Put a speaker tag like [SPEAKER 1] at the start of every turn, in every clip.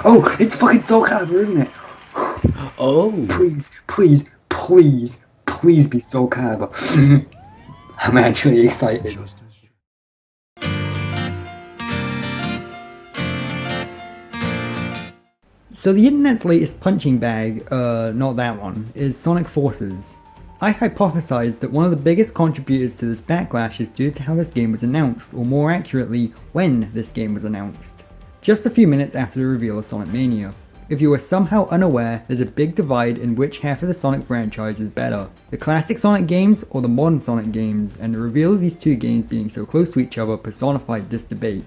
[SPEAKER 1] Oh, it's fucking Soul Calibur, isn't it?
[SPEAKER 2] Oh.
[SPEAKER 1] Please be Soul Calibur. I'm actually excited.
[SPEAKER 3] So the internet's latest punching bag, not that one, is Sonic Forces. I hypothesized that one of the biggest contributors to this backlash is due to how this game was announced, or more accurately, when this game was announced. Just a few minutes after the reveal of Sonic Mania. If you are somehow unaware, there's a big divide in which half of the Sonic franchise is better. The classic Sonic games or the modern Sonic games, and the reveal of these two games being so close to each other personified this debate.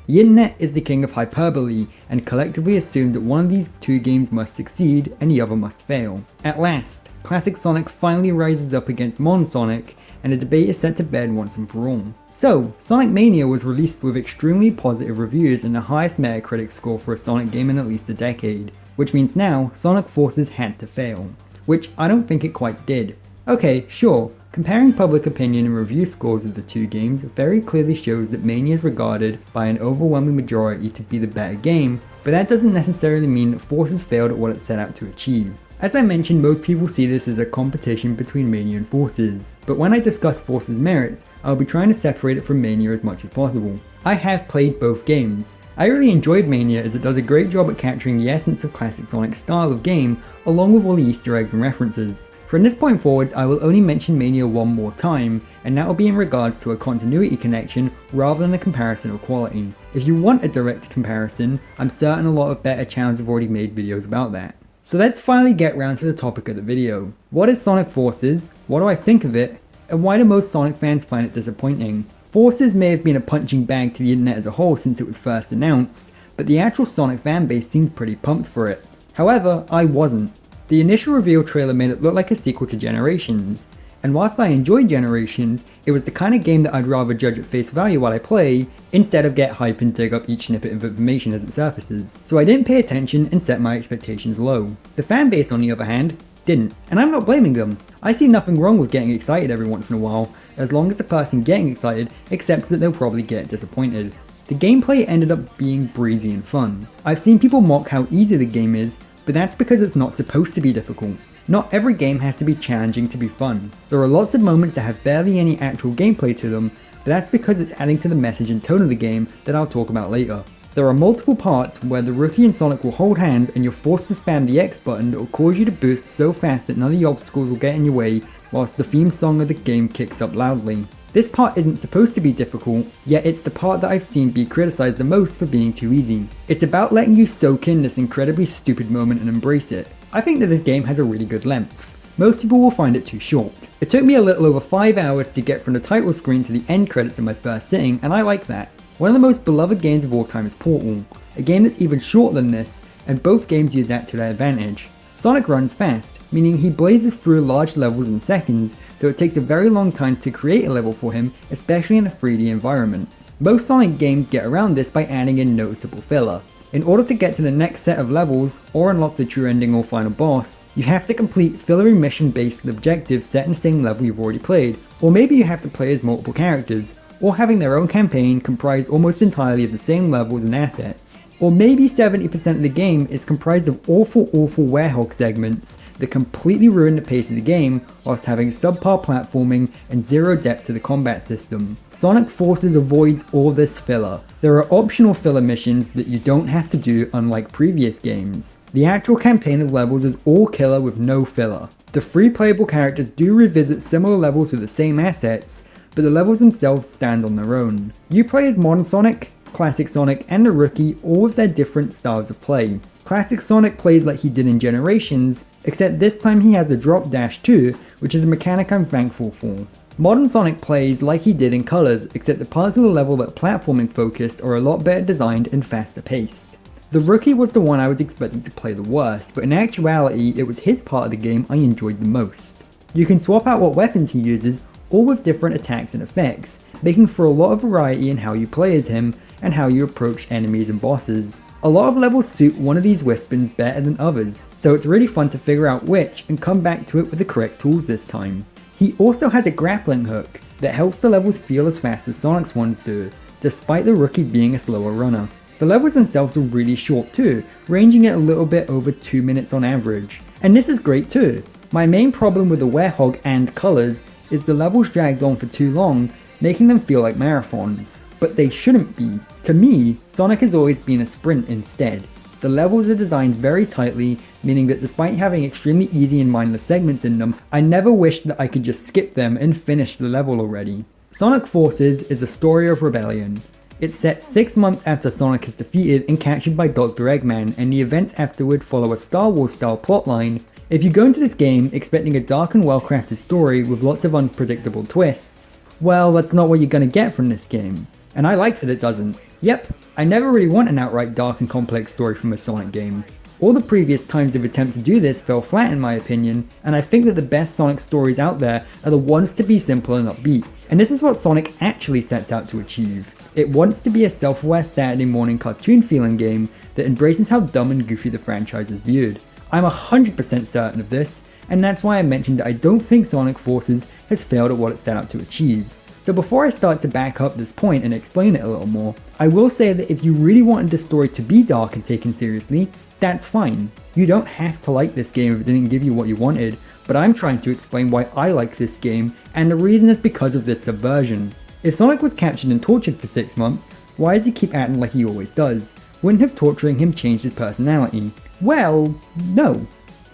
[SPEAKER 3] The internet is the king of hyperbole, and collectively assumed that one of these two games must succeed and the other must fail. At last, classic Sonic finally rises up against modern Sonic, and the debate is set to bed once and for all. So, Sonic Mania was released with extremely positive reviews and the highest Metacritic score for a Sonic game in at least a decade, which means now Sonic Forces had to fail, which I don't think it quite did. Okay, sure, comparing public opinion and review scores of the two games very clearly shows that Mania is regarded by an overwhelming majority to be the better game, but that doesn't necessarily mean that Forces failed at what it set out to achieve. As I mentioned, most people see this as a competition between Mania and Forces, but when I discuss Forces' merits, I'll be trying to separate it from Mania as much as possible. I have played both games. I really enjoyed Mania as it does a great job at capturing the essence of classic Sonic's style of game, along with all the Easter eggs and references. From this point forward, I will only mention Mania one more time, and that will be in regards to a continuity connection rather than a comparison of quality. If you want a direct comparison, I'm certain a lot of better channels have already made videos about that. So let's finally get round to the topic of the video. What is Sonic Forces, what do I think of it, and why do most Sonic fans find it disappointing? Forces may have been a punching bag to the internet as a whole since it was first announced, but the actual Sonic fanbase seemed pretty pumped for it. However, I wasn't. The initial reveal trailer made it look like a sequel to Generations, and whilst I enjoyed Generations, it was the kind of game that I'd rather judge at face value while I play, instead of get hype and dig up each snippet of information as it surfaces. So I didn't pay attention and set my expectations low. The fanbase, on the other hand, didn't, and I'm not blaming them. I see nothing wrong with getting excited every once in a while, as long as the person getting excited accepts that they'll probably get disappointed. The gameplay ended up being breezy and fun. I've seen people mock how easy the game is, but that's because it's not supposed to be difficult. Not every game has to be challenging to be fun. There are lots of moments that have barely any actual gameplay to them, but that's because it's adding to the message and tone of the game that I'll talk about later. There are multiple parts where the Rookie and Sonic will hold hands and you're forced to spam the X button that will cause you to boost so fast that none of the obstacles will get in your way, whilst the theme song of the game kicks up loudly. This part isn't supposed to be difficult, yet it's the part that I've seen be criticised the most for being too easy. It's about letting you soak in this incredibly stupid moment and embrace it. I think that this game has a really good length. Most people will find it too short. It took me a little over 5 hours to get from the title screen to the end credits in my first sitting, and I like that. One of the most beloved games of all time is Portal, a game that's even shorter than this, and both games use that to their advantage. Sonic runs fast, meaning he blazes through large levels in seconds, so it takes a very long time to create a level for him, especially in a 3D environment. Most Sonic games get around this by adding in noticeable filler. In order to get to the next set of levels, or unlock the true ending or final boss, you have to complete fillery mission based objectives set in the same level you've already played, or maybe you have to play as multiple characters, or having their own campaign comprised almost entirely of the same levels and assets. Or maybe 70% of the game is comprised of awful Werehog segments that completely ruin the pace of the game whilst having subpar platforming and zero depth to the combat system. Sonic Forces avoids all this filler. There are optional filler missions that you don't have to do, unlike previous games. The actual campaign of levels is all killer with no filler. The free playable characters do revisit similar levels with the same assets, but the levels themselves stand on their own. You play as modern Sonic, Classic Sonic, and the Rookie, all with their different styles of play. Classic Sonic plays like he did in Generations, except this time he has the drop dash too, which is a mechanic I'm thankful for. Modern Sonic plays like he did in Colors, except the parts of the level that are platforming focused are a lot better designed and faster paced. The Rookie was the one I was expecting to play the worst, but in actuality it was his part of the game I enjoyed the most. You can swap out what weapons he uses, all with different attacks and effects, making for a lot of variety in how you play as him and how you approach enemies and bosses. A lot of levels suit one of these weapons better than others, so it's really fun to figure out which and come back to it with the correct tools this time. He also has a grappling hook that helps the levels feel as fast as Sonic's ones do, despite the Rookie being a slower runner. The levels themselves are really short too, ranging at a little bit over 2 minutes on average. And this is great too. My main problem with the Werehog and colours is the levels dragged on for too long, making them feel like marathons. But they shouldn't be. To me, Sonic has always been a sprint instead. The levels are designed very tightly, meaning that despite having extremely easy and mindless segments in them, I never wished that I could just skip them and finish the level already. Sonic Forces is a story of rebellion. It's set 6 months after Sonic is defeated and captured by Dr. Eggman, and the events afterward follow a Star Wars style plotline. If you go into this game expecting a dark and well crafted story with lots of unpredictable twists, well, that's not what you're gonna get from this game. And I like that it doesn't. Yep, I never really want an outright dark and complex story from a Sonic game. All the previous times they've attempted to do this fell flat in my opinion, and I think that the best Sonic stories out there are the ones to be simple and upbeat. And this is what Sonic actually sets out to achieve. It wants to be a self-aware Saturday morning cartoon feeling game that embraces how dumb and goofy the franchise is viewed. I'm 100% certain of this, and that's why I mentioned that I don't think Sonic Forces has failed at what it set out to achieve. So before I start to back up this point and explain it a little more, I will say that if you really wanted this story to be dark and taken seriously, that's fine. You don't have to like this game if it didn't give you what you wanted, but I'm trying to explain why I like this game, and the reason is because of this subversion. If Sonic was captured and tortured for 6 months, why does he keep acting like he always does? Wouldn't have torturing him changed his personality? Well, no.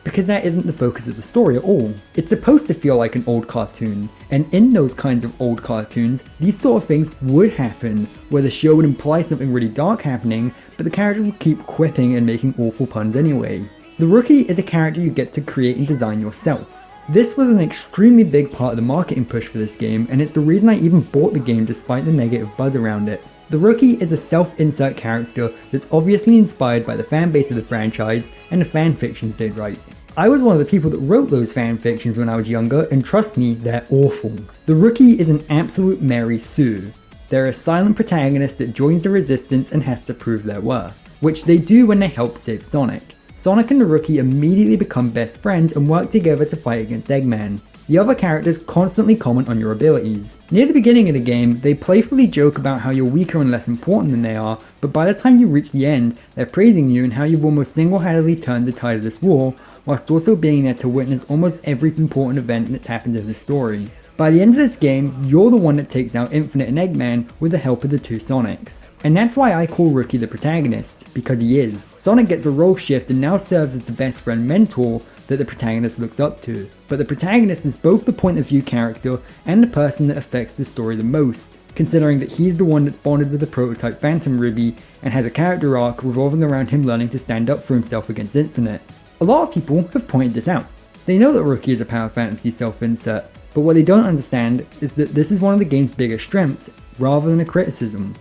[SPEAKER 3] Because that isn't the focus of the story at all. It's supposed to feel like an old cartoon, and in those kinds of old cartoons, these sort of things would happen, where the show would imply something really dark happening, but the characters would keep quipping and making awful puns anyway. The Rookie is a character you get to create and design yourself. This was an extremely big part of the marketing push for this game, and it's the reason I even bought the game despite the negative buzz around it. The Rookie is a self-insert character that's obviously inspired by the fanbase of the franchise and the fanfictions they'd write. I was one of the people that wrote those fanfictions when I was younger, and trust me, they're awful. The Rookie is an absolute Mary Sue. They're a silent protagonist that joins the resistance and has to prove their worth, which they do when they help save Sonic. Sonic and the Rookie immediately become best friends and work together to fight against Eggman. The other characters constantly comment on your abilities. Near the beginning of the game, they playfully joke about how you're weaker and less important than they are, but by the time you reach the end, they're praising you and how you've almost single-handedly turned the tide of this war, whilst also being there to witness almost every important event that's happened in this story. By the end of this game, you're the one that takes out Infinite and Eggman with the help of the two Sonics. And that's why I call Rookie the protagonist, because he is. Sonic gets a role shift and now serves as the best friend mentor that the protagonist looks up to. But the protagonist is both the point of view character and the person that affects the story the most, considering that he's the one that's bonded with the prototype Phantom Ruby and has a character arc revolving around him learning to stand up for himself against Infinite. A lot of people have pointed this out. They know that Rookie is a power fantasy self-insert, but what they don't understand is that this is one of the game's biggest strengths, rather than a criticism.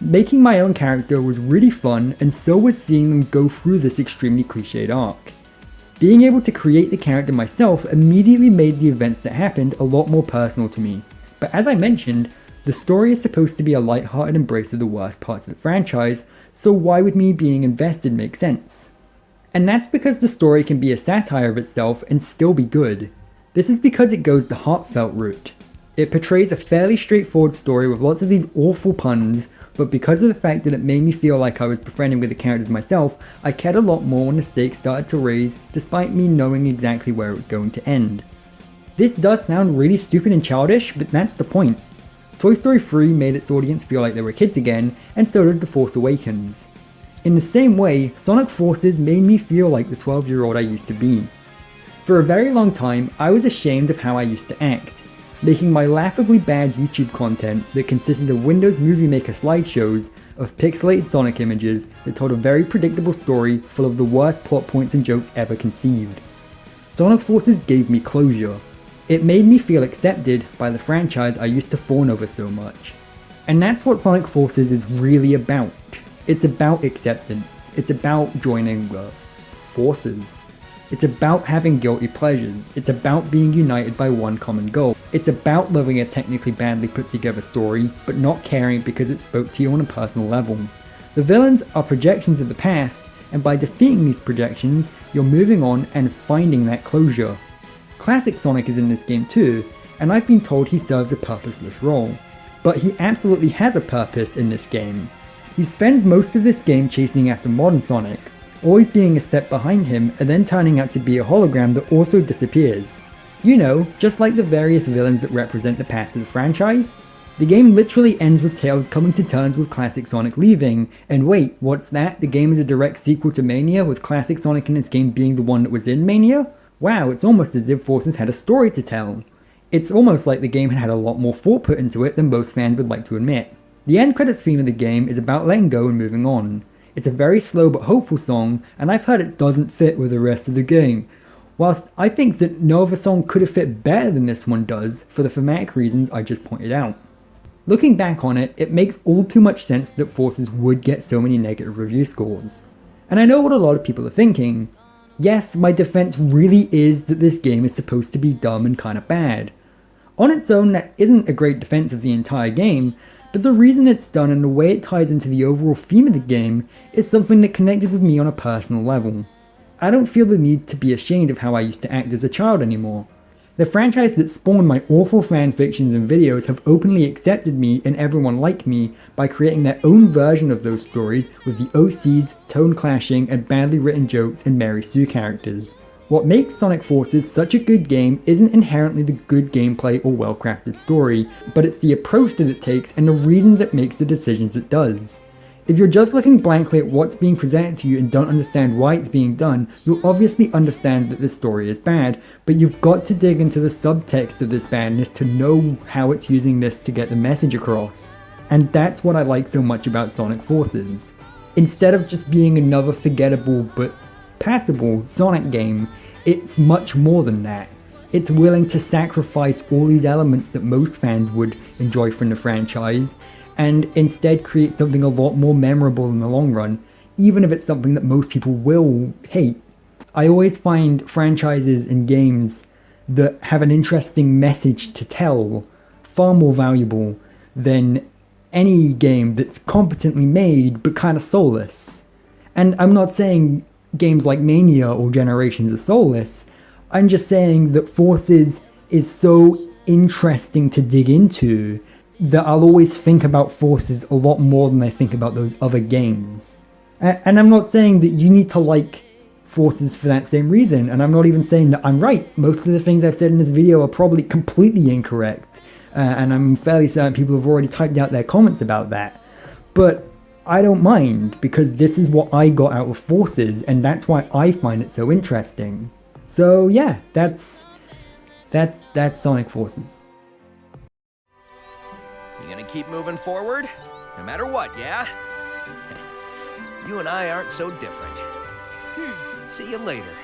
[SPEAKER 3] Making my own character was really fun, and so was seeing them go through this extremely cliched arc. Being able to create the character myself immediately made the events that happened a lot more personal to me. But as I mentioned, the story is supposed to be a light-hearted embrace of the worst parts of the franchise, so why would me being invested make sense? And that's because the story can be a satire of itself and still be good. This is because it goes the heartfelt route. It portrays a fairly straightforward story with lots of these awful puns, but because of the fact that it made me feel like I was befriending with the characters myself, I cared a lot more when the stakes started to raise, despite me knowing exactly where it was going to end. This does sound really stupid and childish, but that's the point. Toy Story 3 made its audience feel like they were kids again, and so did The Force Awakens. In the same way, Sonic Forces made me feel like the 12-year-old I used to be. For a very long time, I was ashamed of how I used to act, making my laughably bad YouTube content that consisted of Windows Movie Maker slideshows of pixelated Sonic images that told a very predictable story full of the worst plot points and jokes ever conceived. Sonic Forces gave me closure. It made me feel accepted by the franchise I used to fawn over so much. And that's what Sonic Forces is really about. It's about acceptance. It's about joining the forces. It's about having guilty pleasures. It's about being united by one common goal. It's about loving a technically badly put together story, but not caring because it spoke to you on a personal level. The villains are projections of the past, and by defeating these projections, you're moving on and finding that closure. Classic Sonic is in this game too, and I've been told he serves a purposeless role. But he absolutely has a purpose in this game. He spends most of this game chasing after modern Sonic, always being a step behind him and then turning out to be a hologram that also disappears. You know, just like the various villains that represent the past of the franchise. The game literally ends with Tails coming to terms with classic Sonic leaving, and wait, what's that? The game is a direct sequel to Mania, with classic Sonic in this game being the one that was in Mania? Wow, it's almost as if Forces had a story to tell. It's almost like the game had a lot more thought put into it than most fans would like to admit. The end credits theme of the game is about letting go and moving on. It's a very slow but hopeful song, and I've heard it doesn't fit with the rest of the game. Whilst I think that no other song could have fit better than this one does, for the thematic reasons I just pointed out. Looking back on it, it makes all too much sense that Forces would get so many negative review scores. And I know what a lot of people are thinking. Yes, my defense really is that this game is supposed to be dumb and kinda bad. On its own, that isn't a great defense of the entire game, but the reason it's done and the way it ties into the overall theme of the game is something that connected with me on a personal level. I don't feel the need to be ashamed of how I used to act as a child anymore. The franchise that spawned my awful fanfictions and videos have openly accepted me and everyone like me by creating their own version of those stories with the OCs, tone clashing, and badly written jokes and Mary Sue characters. What makes Sonic Forces such a good game isn't inherently the good gameplay or well-crafted story, but it's the approach that it takes and the reasons it makes the decisions it does. If you're just looking blankly at what's being presented to you and don't understand why it's being done, you'll obviously understand that this story is bad, but you've got to dig into the subtext of this badness to know how it's using this to get the message across. And that's what I like so much about Sonic Forces. Instead of just being another forgettable but passable Sonic game, it's much more than that. It's willing to sacrifice all these elements that most fans would enjoy from the franchise, and instead create something a lot more memorable in the long run, even if it's something that most people will hate. I always find franchises and games that have an interesting message to tell far more valuable than any game that's competently made but kind of soulless. And I'm not saying games like Mania or Generations are soulless, I'm just saying that Forces is so interesting to dig into that I'll always think about Forces a lot more than I think about those other games. And I'm not saying that you need to like Forces for that same reason, and I'm not even saying that I'm right. Most of the things I've said in this video are probably completely incorrect, and I'm fairly certain people have already typed out their comments about that. But I don't mind, because this is what I got out of Forces, and that's why I find it so interesting. So yeah, that's Sonic Forces.
[SPEAKER 2] You gonna keep moving forward? No matter what, yeah? You and I aren't so different. See you later.